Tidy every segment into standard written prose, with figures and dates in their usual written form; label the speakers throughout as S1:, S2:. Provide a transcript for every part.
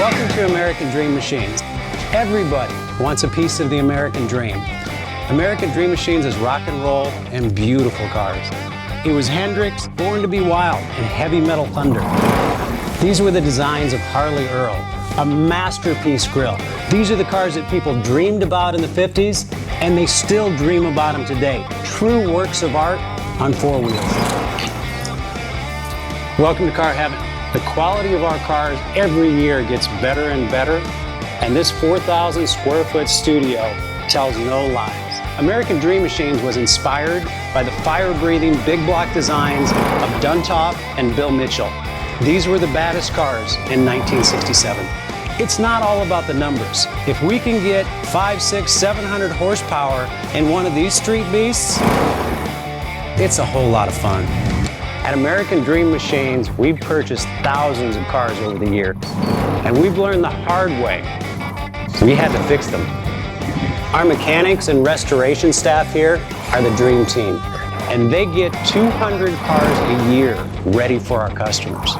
S1: Welcome to American Dream Machines. Everybody wants a piece of the American dream. American Dream Machines is rock and roll and beautiful cars. It was Hendrix, Born to be Wild, and Heavy Metal Thunder. These were the designs of Harley Earl, a masterpiece grille. These are the cars that people dreamed about in the 50s, and they still dream about them today. True works of art on four wheels. Welcome to Car Heaven. The quality of our cars every year gets better and better, and this 4,000 square foot studio tells no lies. American Dream Machines was inspired by the fire-breathing big block designs of Duntop and Bill Mitchell. These were the baddest cars in 1967. It's not all about the numbers. If we can get 500, 600, 700 horsepower in one of these street beasts, it's a whole lot of fun. At American Dream Machines, we've purchased thousands of cars over the years, and we've learned the hard way. We had to fix them. Our mechanics and restoration staff here are the dream team, and they get 200 cars a year ready for our customers.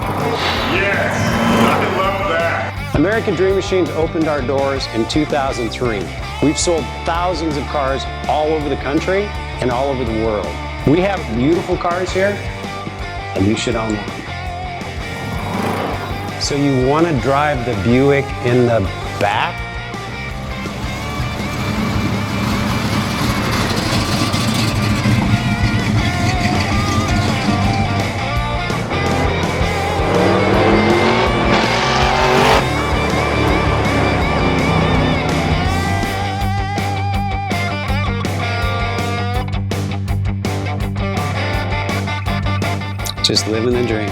S2: Yes, I love that.
S1: American Dream Machines opened our doors in 2003. We've sold thousands of cars all over the country and all over the world. We have beautiful cars here, and you should own one. So you want to drive the Buick in the back? Just living the dream.